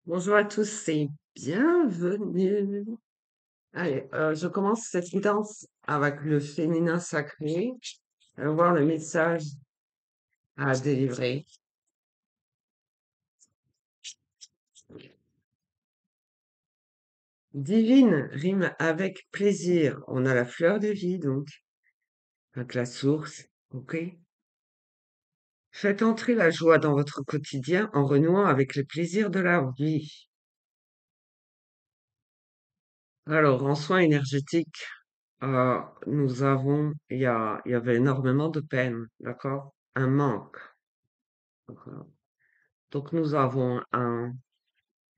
Bonjour à tous et bienvenue. Allez, je commence cette guidance avec le féminin sacré. Allons voir le message à délivrer. Divine rime avec plaisir. On a la fleur de vie, donc, avec la source. OK? Faites entrer la joie dans votre quotidien en renouant avec les plaisirs de la vie. Alors, en soins énergétiques, il y avait énormément de peine, d'accord? Un manque. D'accord. Donc nous avons un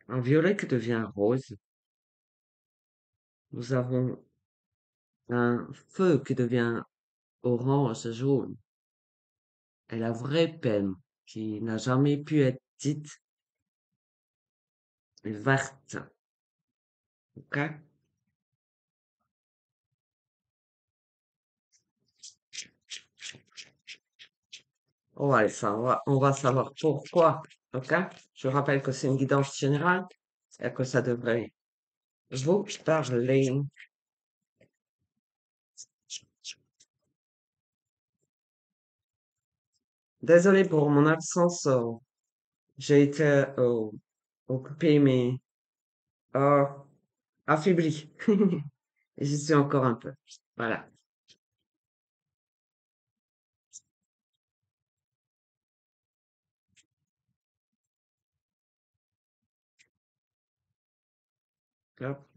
violet qui devient rose, nous avons un feu qui devient orange, jaune, et la vraie peine qui n'a jamais pu être dite est verte, ok? Ouais, on va savoir pourquoi, ok? Je rappelle que c'est une guidance générale et que ça devrait vous parler. Désolé pour mon absence, j'ai été occupé mais euh, affaibli. Et j'y suis encore un peu. Voilà. Hop.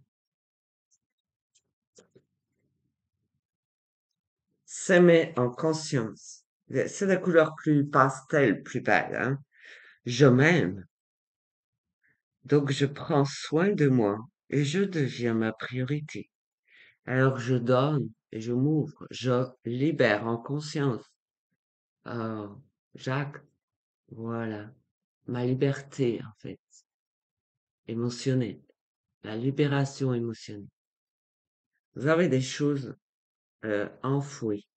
S'aimer en conscience. C'est des couleurs plus pastel, plus belles, hein. Je m'aime, donc je prends soin de moi et je deviens ma priorité. Alors je donne et je m'ouvre, je libère en conscience. Oh, Jacques, voilà, ma liberté en fait, émotionnelle, la libération émotionnelle. Vous avez des choses enfouies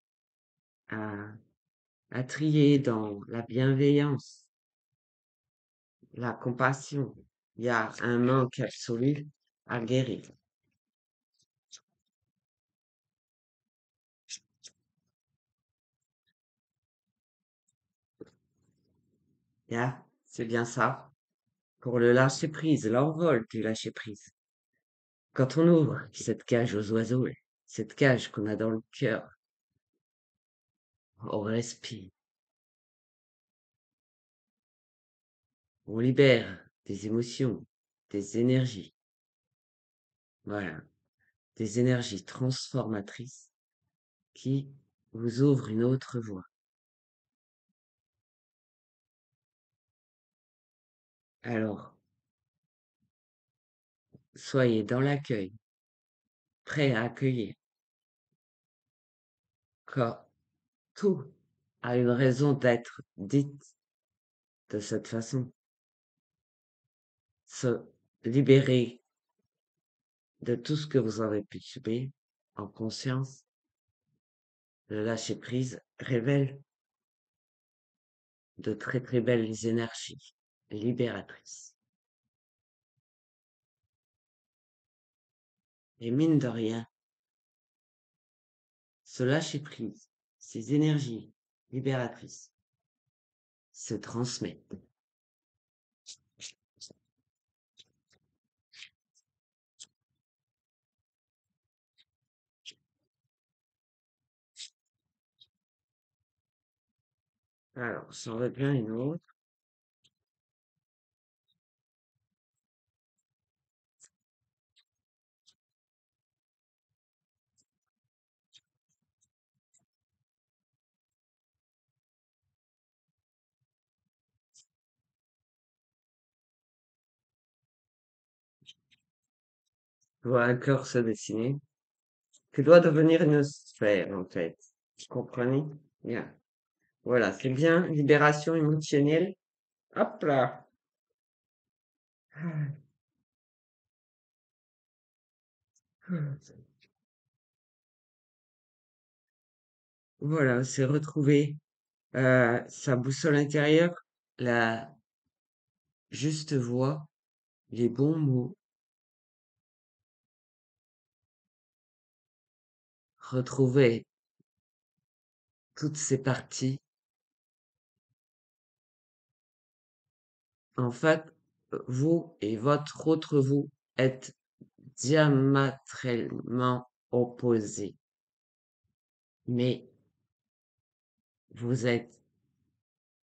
à, à trier dans la bienveillance, la compassion. Il y a un manque absolu à guérir. C'est bien ça. Pour le lâcher prise, l'envol du lâcher prise. Quand on ouvre cette cage aux oiseaux, cette cage qu'on a dans le cœur, on respire, on libère des émotions, des énergies. Voilà. Des énergies transformatrices qui vous ouvrent une autre voie. Alors, soyez dans l'accueil, prêt à accueillir, car tout a une raison d'être dite de cette façon. Se libérer de tout ce que vous avez pu subir en conscience, le lâcher prise révèle de très très belles énergies libératrices. Et mine de rien, ce lâcher prise, ces énergies libératrices se transmettent. Alors, j'en veux bien une autre. Je vois un cœur se dessiner, qui doit devenir une sphère, en fait. Vous comprenez? Bien. Voilà, c'est bien. Libération émotionnelle. Hop là. Voilà, c'est retrouver sa boussole intérieure, la juste voie, les bons mots, retrouver toutes ces parties. En fait, vous et votre autre vous êtes diamétralement opposés, mais vous êtes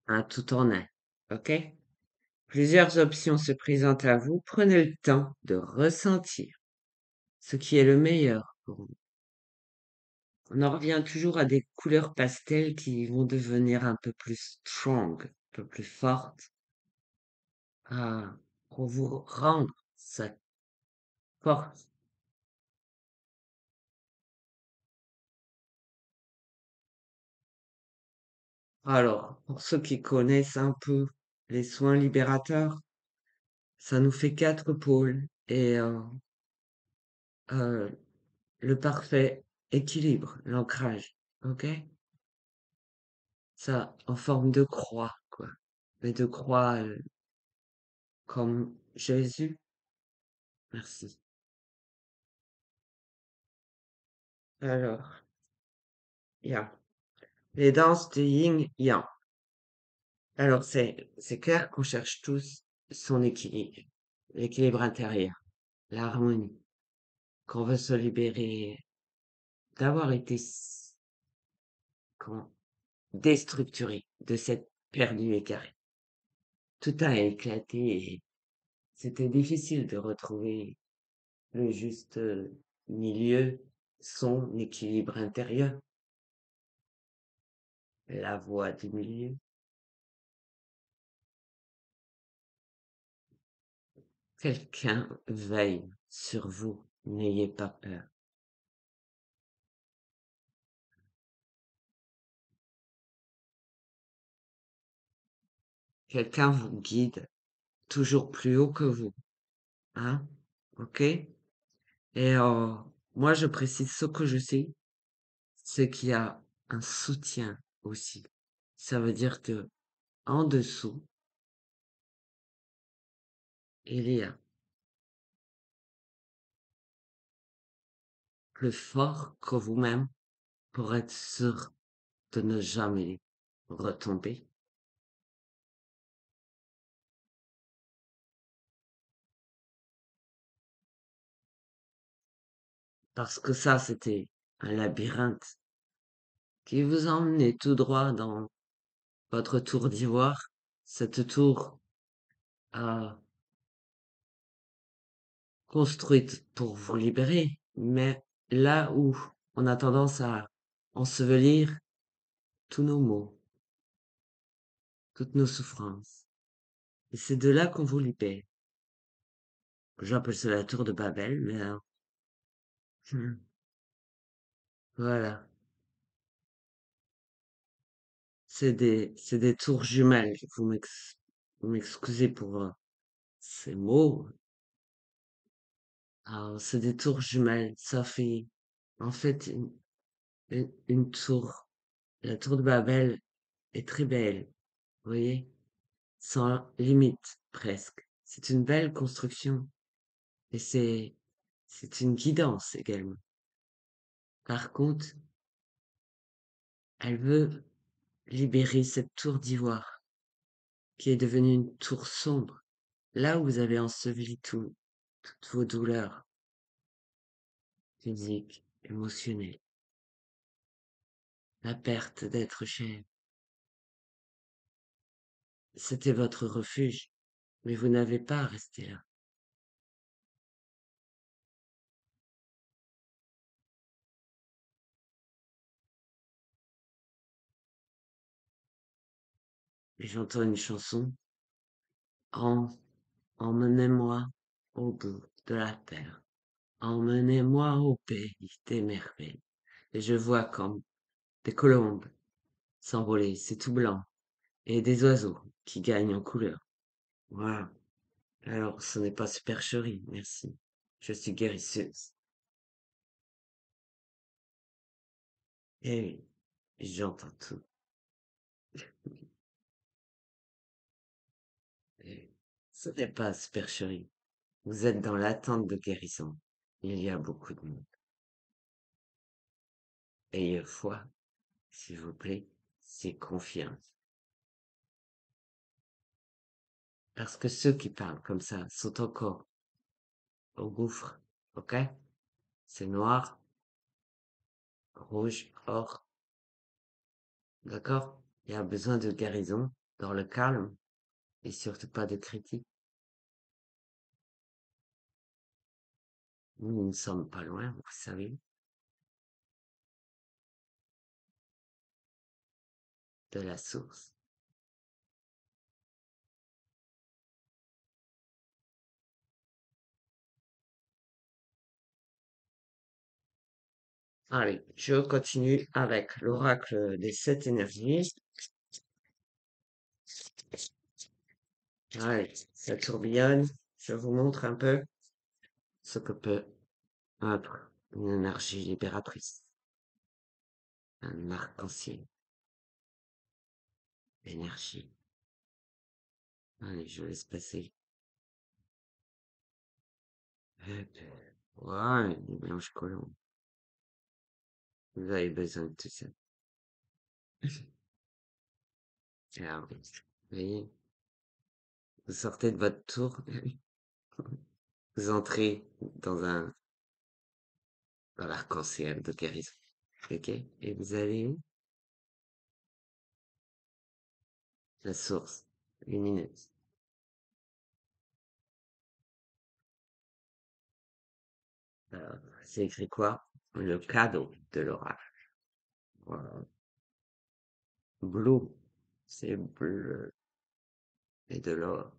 un tout en un, ok? Plusieurs options se présentent à vous, prenez le temps de ressentir ce qui est le meilleur pour vous. On en revient toujours à des couleurs pastel qui vont devenir un peu plus strong, un peu plus fortes, pour vous rendre cette force. Alors, pour ceux qui connaissent un peu les soins libérateurs, ça nous fait 4 pôles et euh, le parfait équilibre, l'ancrage, ok? Ça en forme de croix, quoi. Mais de croix comme Jésus. Merci. Alors, il y a les danses de yin-yang. Alors, c'est clair qu'on cherche tous son équilibre, l'équilibre intérieur, l'harmonie, qu'on veut se libérer d'avoir été comment, déstructuré de cette perdue écarée. Tout a éclaté et c'était difficile de retrouver le juste milieu, son équilibre intérieur, la voie du milieu. Quelqu'un veille sur vous, n'ayez pas peur. Quelqu'un vous guide toujours plus haut que vous, hein? Ok? Et moi, je précise ce que je sais, c'est qu'il y a un soutien aussi. Ça veut dire que en dessous, il y a plus fort que vous-même pour être sûr de ne jamais retomber. Parce que ça, c'était un labyrinthe qui vous emmenait tout droit dans votre tour d'ivoire. Cette tour a construite pour vous libérer, mais là où on a tendance à ensevelir tous nos maux, toutes nos souffrances. Et c'est de là qu'on vous libère. J'appelle ça la tour de Babel, mais voilà. C'est des tours jumelles. Vous m'excusez pour ces mots. Alors, c'est des tours jumelles. Ça fait, en fait, une tour. La tour de Babel est très belle. Vous voyez? Sans limite, presque. C'est une belle construction. Et c'est une guidance également. Par contre, elle veut libérer cette tour d'ivoire qui est devenue une tour sombre, là où vous avez enseveli toutes vos douleurs physiques, émotionnelles, la perte d'être cher. C'était votre refuge, mais vous n'avez pas à rester là. Et j'entends une chanson, en, emmenez-moi au bout de la terre, emmenez-moi au pays des merveilles. Et je vois comme des colombes s'envoler, c'est tout blanc, et des oiseaux qui gagnent en couleur. Voilà. Alors, ce n'est pas supercherie, merci. Je suis guérisseuse. Eh oui, j'entends tout. Eh oui, ce n'est pas supercherie. Vous êtes dans l'attente de guérison. Il y a beaucoup de monde. Ayez foi, s'il vous plaît, c'est confiance. Parce que ceux qui parlent comme ça sont encore au gouffre, ok? C'est noir, rouge, or, d'accord? Il y a besoin de guérison dans le calme et surtout pas de critique. Nous ne sommes pas loin, vous savez, de la source. Allez, je continue avec l'oracle des sept énergies. Allez, ça tourbillonne. Je vous montre un peu ce que peut être une énergie libératrice. Un arc-en-ciel d'énergie. Allez, je laisse passer. Ouais, des blanches colombe. Vous avez besoin de tout ça. Alors, vous voyez, vous sortez de votre tour, vous entrez dans l'arc-en-ciel de guérison. Ok? Et vous avez la source lumineuse. Alors, c'est écrit quoi? Le cadeau de l'oracle. Voilà. Blue, c'est bleu et de l'or.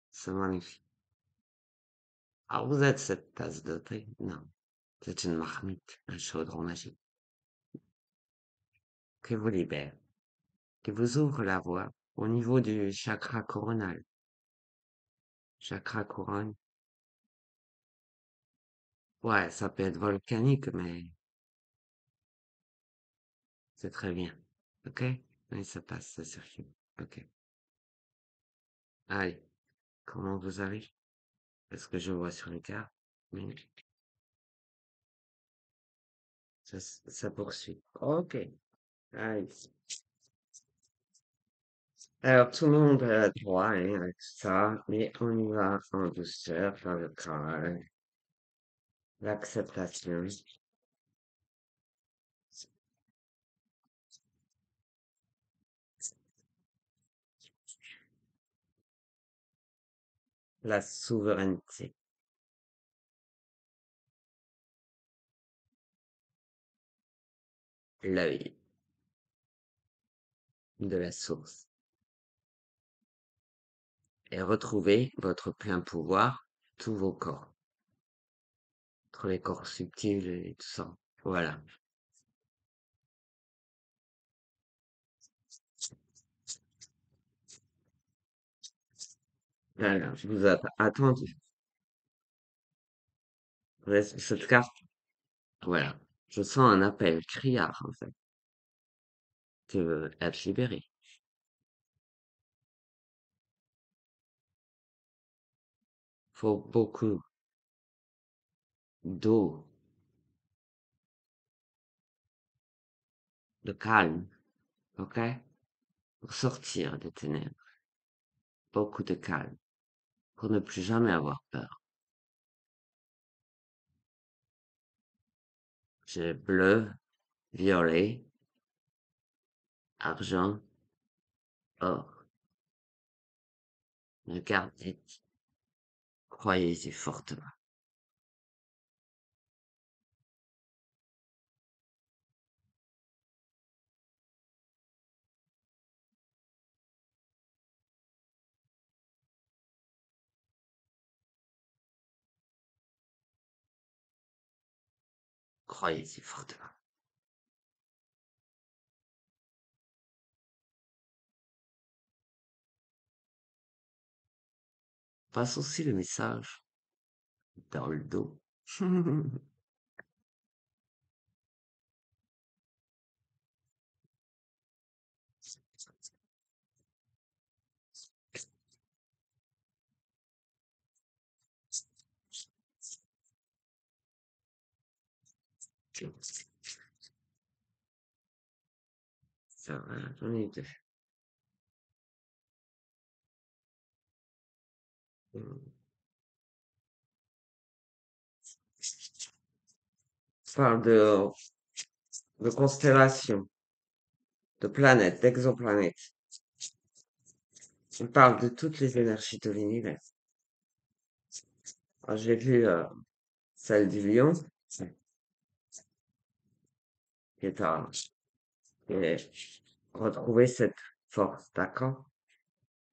C'est magnifique. Alors, vous êtes cette tasse de thé? Non. C'est une marmite, un chaudron magique, qui vous libère, qui vous ouvre la voie au niveau du chakra coronal. Chakra couronne. Ouais, ça peut être volcanique, mais c'est très bien. Ok? Et ça passe, ça circule. Ok. Allez, comment vous allez? Est-ce que je vois sur les cartes? Mais ça poursuit. Ok. Allez. Alors, tout le monde a droit, hein, avec ça, mais on y va en douceur, dans le calme, l'acceptation, la souveraineté, l'œil de la source, et retrouver votre plein pouvoir, tous vos corps, entre les corps subtils et tout ça. Voilà. Voilà, je vous attends, cette carte, voilà. Je sens un appel criard, en fait, qui veut être libéré. Faut beaucoup d'eau, de calme, ok? Pour sortir des ténèbres. Beaucoup de calme, pour ne plus jamais avoir peur. J'ai bleu, violet, argent, or. Regardez, croyez-y fortement. Croyez-y fortement. Passe aussi le message dans le dos. Ça va, j'en ai deux. On parle de constellations, de planètes, d'exoplanètes. On parle de toutes les énergies de l'univers. Alors, j'ai lu celle du lion, qui est à et retrouver cette force, d'accord?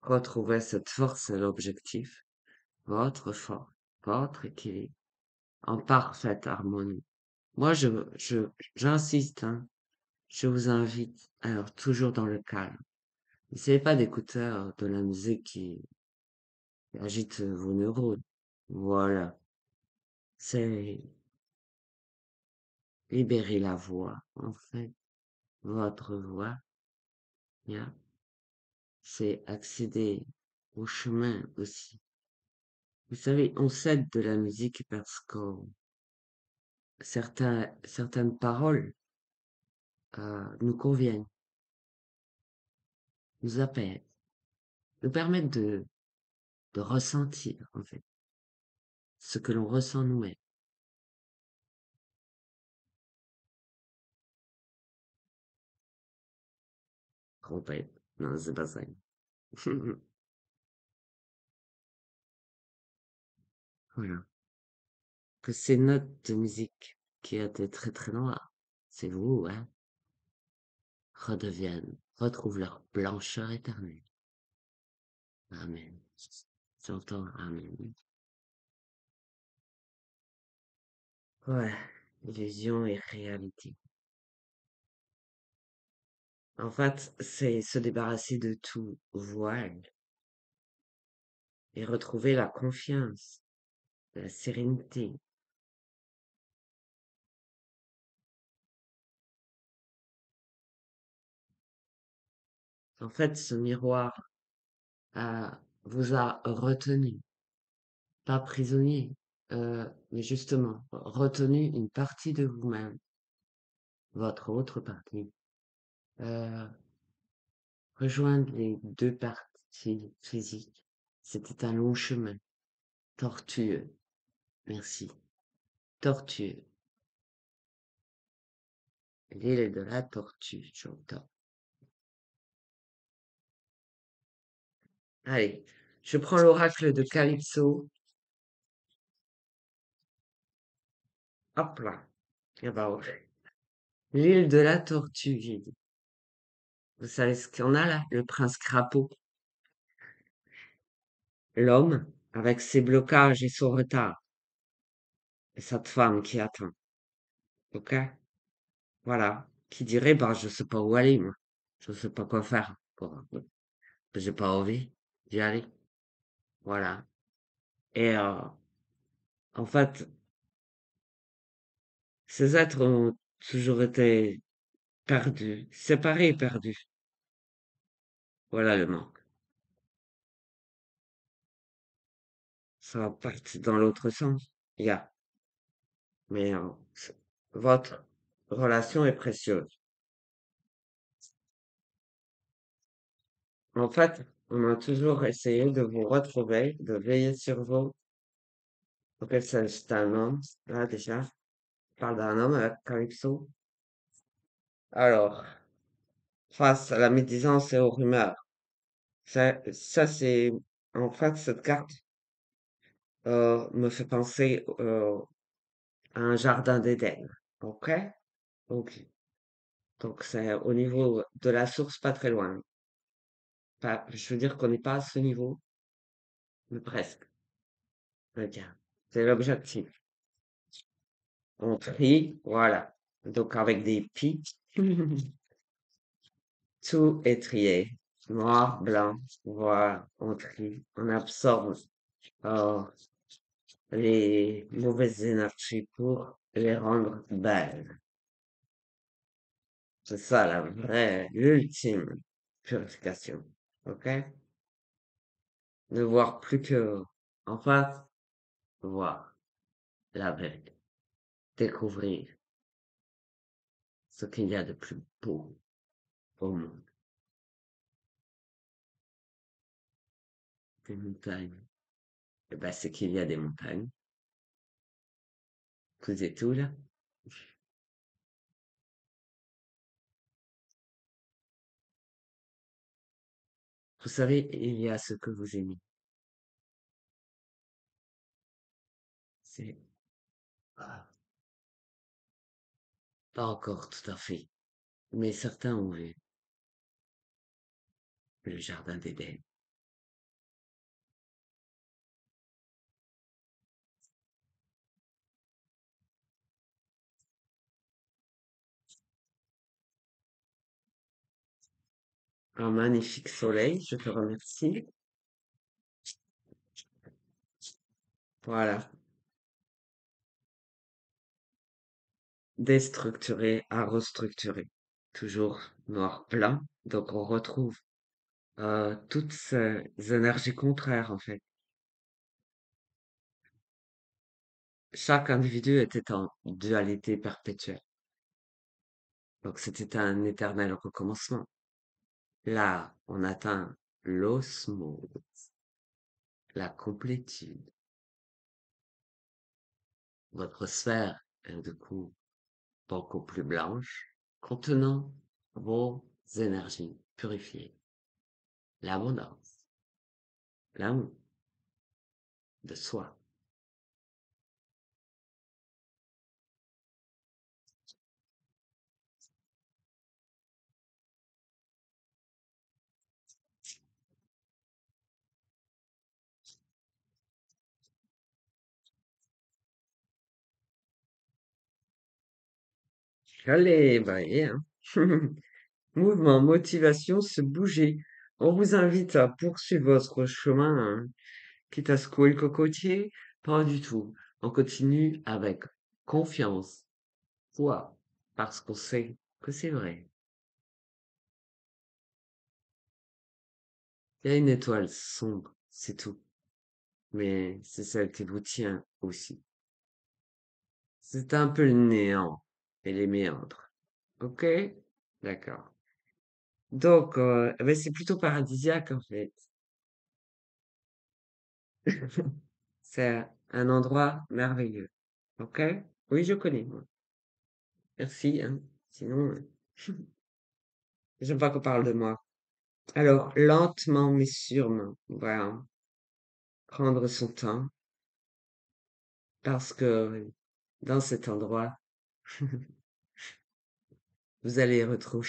Retrouver cette force, c'est l'objectif. Votre force, votre équilibre, en parfaite harmonie. Moi, j'insiste, hein. Je vous invite, alors toujours dans le calme. N'essayez pas d'écouter de la musique qui agite vos neurones. Voilà. C'est libérer la voix, en fait. Votre voix, yeah. C'est accéder au chemin aussi. Vous savez, on s'aide de la musique parce que certaines paroles nous conviennent, nous appellent, nous permettent de ressentir, en fait, ce que l'on ressent nous-mêmes. Trompette. Non, c'est pas ça. Voilà. Que ces notes de musique qui étaient très très noires, c'est vous, hein, redeviennent, retrouvent leur blancheur éternelle. Amen. J'entends Amen. Ouais, illusion et réalité. En fait, c'est se débarrasser de tout voile et retrouver la confiance, la sérénité. En fait, ce miroir vous a retenu, pas prisonnier, mais justement, retenu une partie de vous-même, votre autre partie. Euh, Rejoindre les deux parties physiques, c'était un long chemin, tortueux, merci, tortueux. L'île de la tortue, j'entends. Allez, je prends l'oracle de Calypso. Hop là. Ah bah ouais. L'île de la tortue, j'ai dit. Vous savez ce qu'on a là? Le prince crapaud. L'homme, avec ses blocages et son retard. Et cette femme qui attend. Ok? Voilà. Qui dirait, bah, je sais pas où aller, moi. Je sais pas quoi faire. J'ai pas envie d'y aller. Voilà. Et en fait, ces êtres ont toujours été perdus, séparés et perdus. Voilà le manque. Ça va partir dans l'autre sens. Yeah. Mais votre relation est précieuse. En fait, on a toujours essayé de vous retrouver, de veiller sur vous. Ok, c'est un homme, là déjà. Je parle d'un homme avec Calypso. Alors, face à la médisance et aux rumeurs, ça c'est, en fait, cette carte me fait penser à un jardin d'Éden. Ok? Ok. Donc c'est au niveau de la source, pas très loin. Pas, je veux dire qu'on n'est pas à ce niveau, mais presque. Ok. C'est l'objectif. On trie, voilà. Donc avec des pics, tout est trié. Noir, blanc, voilà. On trie, on absorbe euh, les mauvaises énergies pour les rendre belles. C'est ça la vraie, l'ultime purification. Ok? Ne voir plus que en face, voir la vérité, découvrir. ce qu'il y a de plus beau au monde. Des montagnes. Eh ben, c'est qu'il y a des montagnes. Vous êtes où, là? Vous savez, il y a ce que vous aimez. C'est ah, pas encore tout à fait, mais certains ont vu le jardin d'Éden. Un magnifique soleil, je te remercie. Voilà. Déstructuré à restructurer. Toujours noir-blanc. Donc on retrouve toutes ces énergies contraires en fait. Chaque individu était en dualité perpétuelle. Donc c'était un éternel recommencement. Là, on atteint l'osmose, la complétude. Votre sphère est du coup beaucoup plus blanche, contenant vos énergies purifiées, l'abondance, l'amour de soi. Allez, bah, hein. Mouvement, motivation, se bouger. On vous invite à poursuivre votre chemin, hein. Quitte à secouer le cocotier, pas du tout. On continue avec confiance, foi, parce qu'on sait que c'est vrai. Il y a une étoile sombre, c'est tout. Mais c'est celle qui vous tient aussi. C'est un peu le néant et les méandres. Ok? D'accord. Donc, eh ben, c'est plutôt paradisiaque en fait. C'est un endroit merveilleux. Ok? Oui, je connais, moi. Merci, hein. Sinon, j'aime pas qu'on parle de moi. Alors, lentement mais sûrement, voilà. Prendre son temps, parce que dans cet endroit, vous allez retrouver.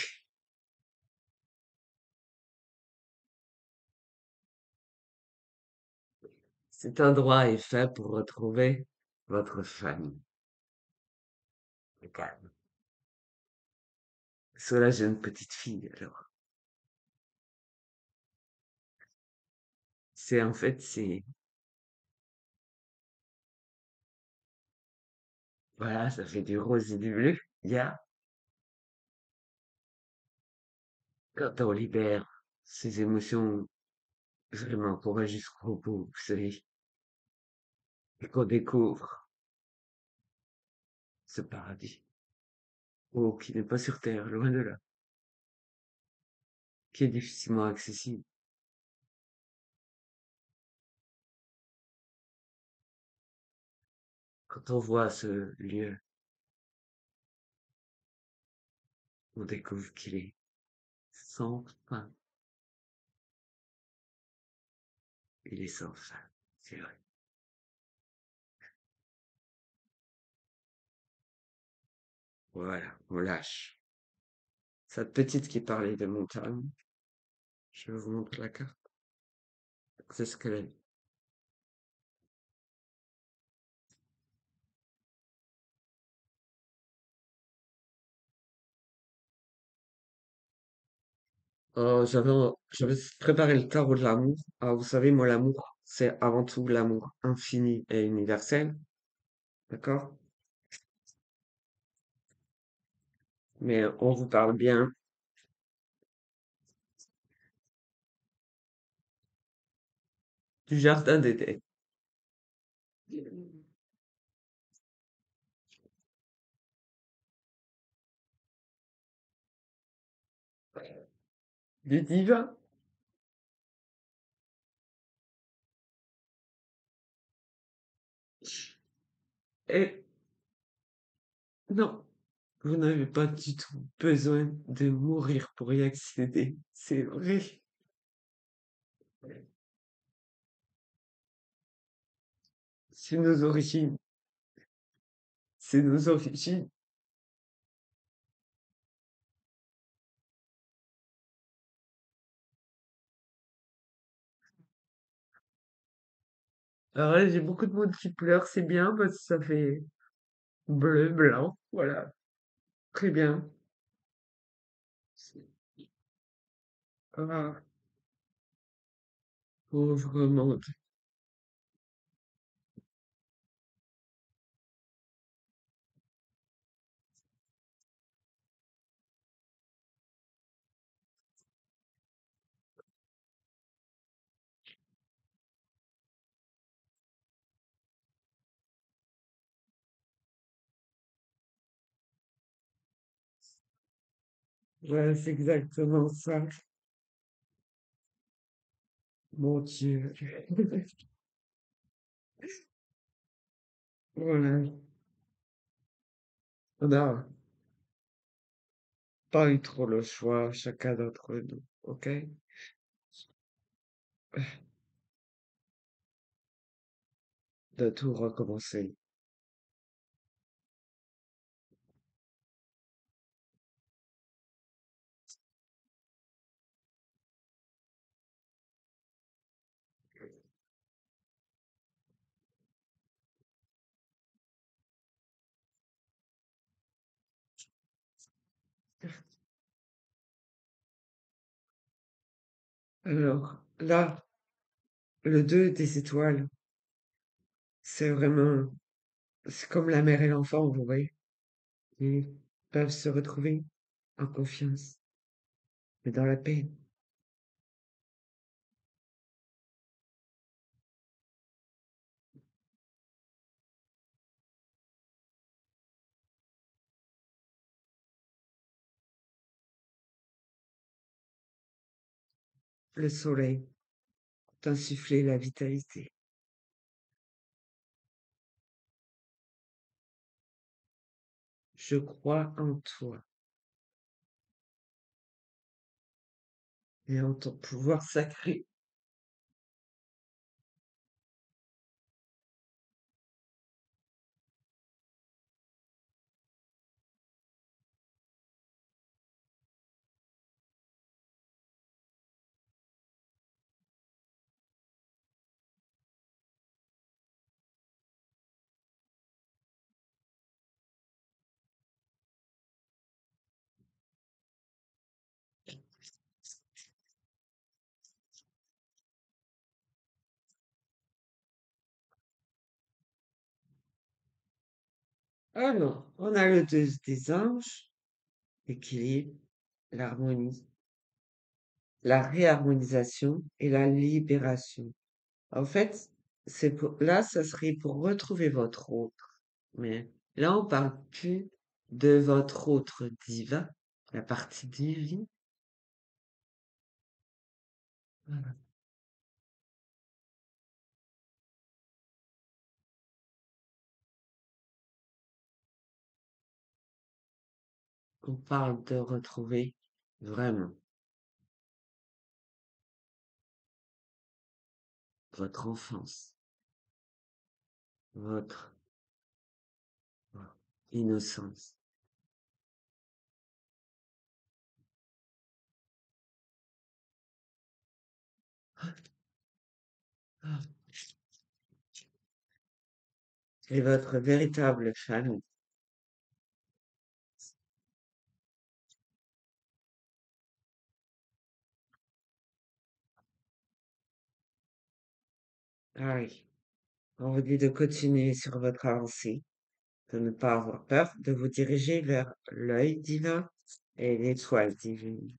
Cet endroit est fait pour retrouver votre famille. Le calme. Soit là, j'ai une petite fille, alors. C'est en fait, c'est, voilà, ça fait du rose et du bleu. Il y a, quand on libère ses émotions vraiment qu'on va jusqu'au bout, vous savez, et qu'on découvre ce paradis. Oh, qui n'est pas sur Terre, loin de là, qui est difficilement accessible. Quand on voit ce lieu, on découvre qu'il est sans fin. Il est sans fin. C'est vrai. Voilà, on lâche. Cette petite qui parlait de montagne, je vous montre la carte. C'est ce qu'elle est. J'avais préparé le tarot de l'amour. Ah, vous savez, moi, l'amour, c'est avant tout l'amour infini et universel. D'accord? Mais on vous parle bien du jardin d'Éden. du divin. Et non, vous n'avez pas du tout besoin de mourir pour y accéder. C'est vrai. C'est nos origines. C'est nos origines. Alors là, j'ai beaucoup de monde qui pleure, c'est bien parce que ça fait bleu, blanc. Voilà. Très bien. Ah, pauvre monde. Voilà, c'est exactement ça. Mon Dieu. Voilà. On n'a pas eu trop le choix, chacun d'entre nous. OK? De tout recommencer. Alors, là, le 2 des étoiles, c'est vraiment, c'est comme la mère et l'enfant, vous voyez. Ils peuvent se retrouver en confiance, mais dans la paix. Le soleil t'insuffler la vitalité. Je crois en toi et en ton pouvoir sacré. Alors, on a le 2 des anges, l'équilibre, l'harmonie, la réharmonisation et la libération. En fait, là, ça serait pour retrouver votre autre. Mais là, on parle plus de votre autre divin, la partie divine. Voilà. On parle de retrouver vraiment votre enfance, votre innocence. Et votre véritable famille. Ah oui. On vous dit de continuer sur votre avancée, de ne pas avoir peur, de vous diriger vers l'œil divin et l'étoile divine.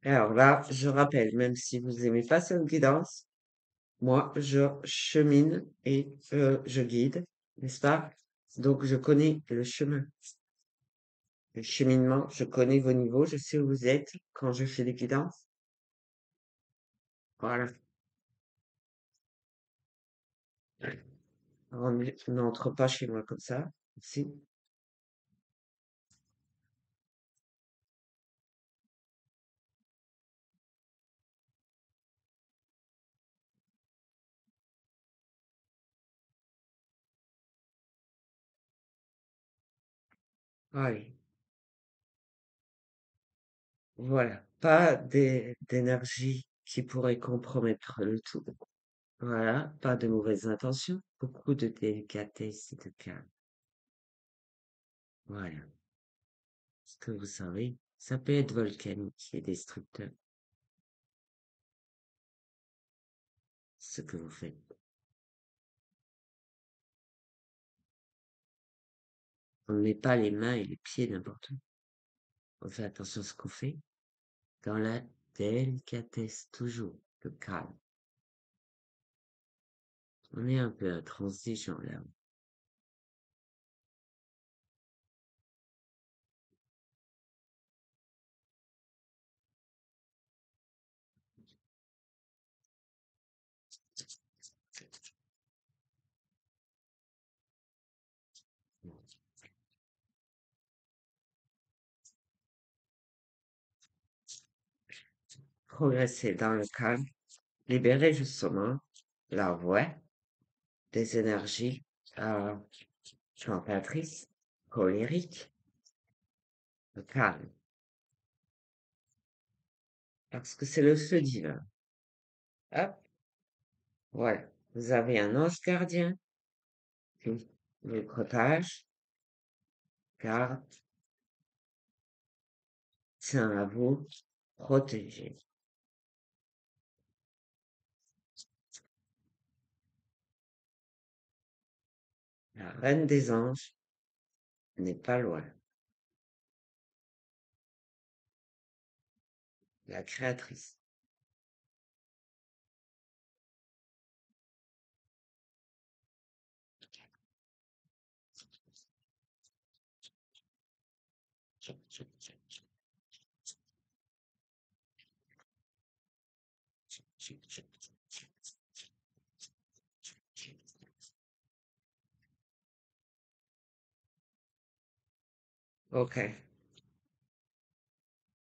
Alors là, je rappelle, même si vous aimez pas cette guidance, moi, je chemine et je guide, n'est-ce pas? Donc, je connais le chemin, le cheminement, je connais vos niveaux, je sais où vous êtes quand je fais des guidances. Voilà. On n'entre pas chez moi comme ça. Si. Allez. Voilà. Pas d'énergie qui pourrait compromettre le tout. Voilà. Pas de mauvaises intentions. Beaucoup de délicatesse et de calme. Voilà. Ce que vous savez, ça peut être volcanique et destructeur. Ce que vous faites. On ne met pas les mains et les pieds n'importe où. On fait attention à ce qu'on fait. Dans la délicatesse, toujours. Le calme. On est un peu intransigeant là. Progresser dans le calme. Libérer justement la voix des énergies euh, cantatrices, colériques, le calme. Parce que c'est le feu divin. Hop, voilà. Vous avez un ange gardien qui vous protège, garde, tient à vous, protéger. La reine des anges n'est pas loin. La créatrice. Ok.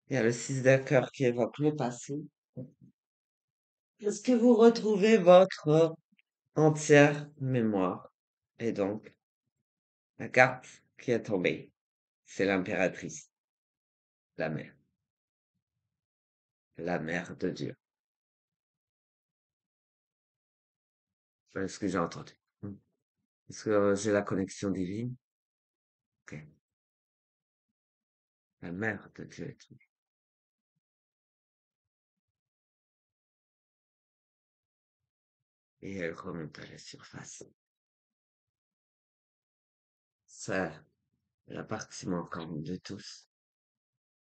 Il y a le 6 de cœur qui évoque le passé. Est-ce que vous retrouvez votre entière mémoire? Et donc, la carte qui est tombée, c'est l'impératrice, la mère de Dieu. C'est ce que j'ai entendu. Est-ce que j'ai la connexion divine? Ok. La mère de Dieu est tout. Et elle remonte à la surface. Ça, la partie manquante de tous.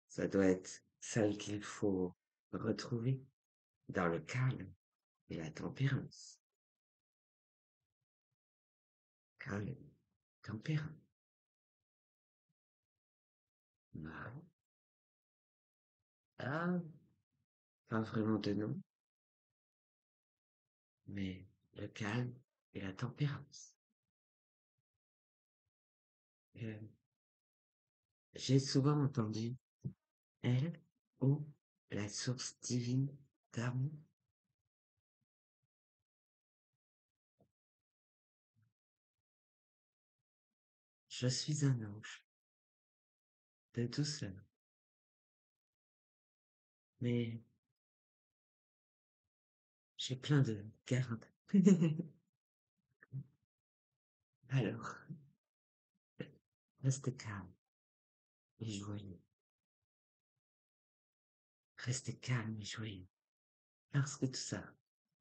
Ça doit être celle qu'il faut retrouver dans le calme et la tempérance. Calme, tempérance. Ouais. Ah, pas vraiment de nom, mais le calme et la tempérance. Euh, j'ai souvent entendu elle ou la source divine d'amour. Je suis un ange de tout cela, mais j'ai plein de gardes. Alors, restez calme et joyeux. Restez calme et joyeux. Parce que tout ça,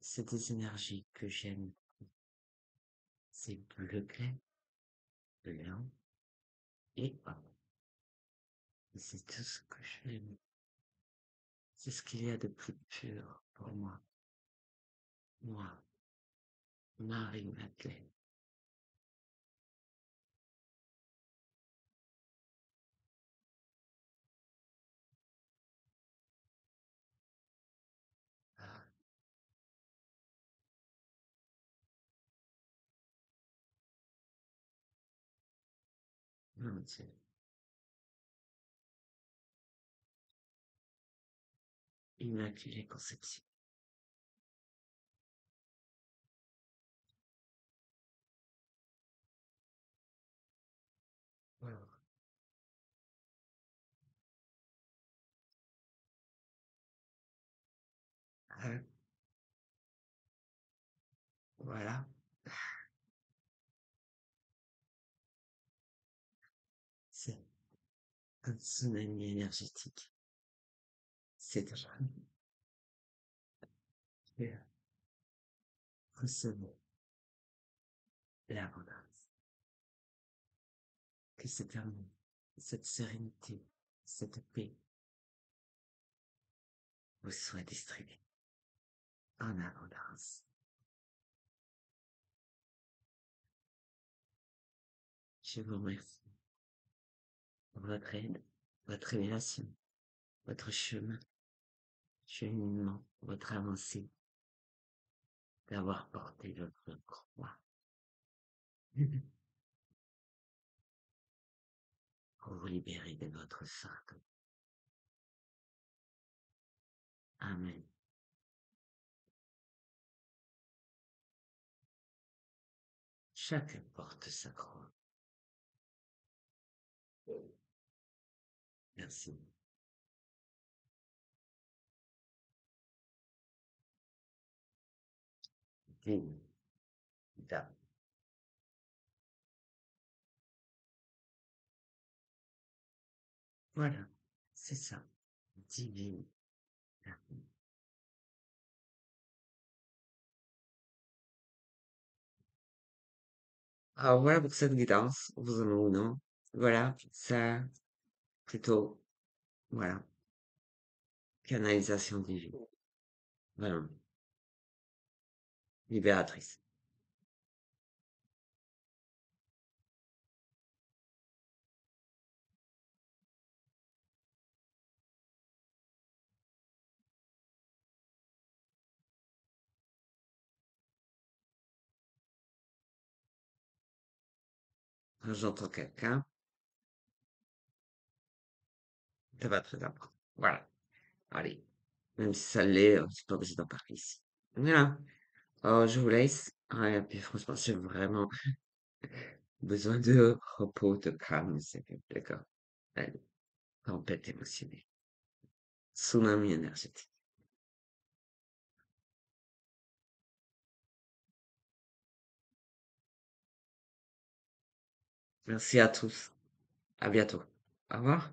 c'est des énergies que j'aime. C'est bleu clair, blanc et or. Et c'est tout ce que j'aime. C'est ce qu'il y a de plus pur pour moi. Moi, Marie-Madeleine. Mon Dieu. Immaculée Conception. Voilà. Ah, voilà. C'est un tsunami énergétique. C'est déjà recevez l'abondance. Que cet amour, cette sérénité, cette paix vous soit distribuée en abondance. Je vous remercie pour votre aide, votre révélation, votre chemin, cheminement, votre avancée, d'avoir porté votre croix pour vous libérer de votre fardeau. Amen. Chacun porte sa croix. Merci. Divine dame. Voilà, c'est ça. Divine dame. Alors voilà pour cette guidance, vous en ou non. Voilà, ça, plutôt, voilà, canalisation divine. Voilà, libératrice. Quand j'entends quelqu'un, ça va très important. Voilà, allez. Même si ça l'est, c'est pas obligé d'en parler ici. Voilà. Je vous laisse. Ouais, puis franchement, j'ai vraiment besoin de repos, de calme, c'est d'accord. Allez, tempête émotionnelle. Tsunami énergétique. Merci à tous. À bientôt. Au revoir.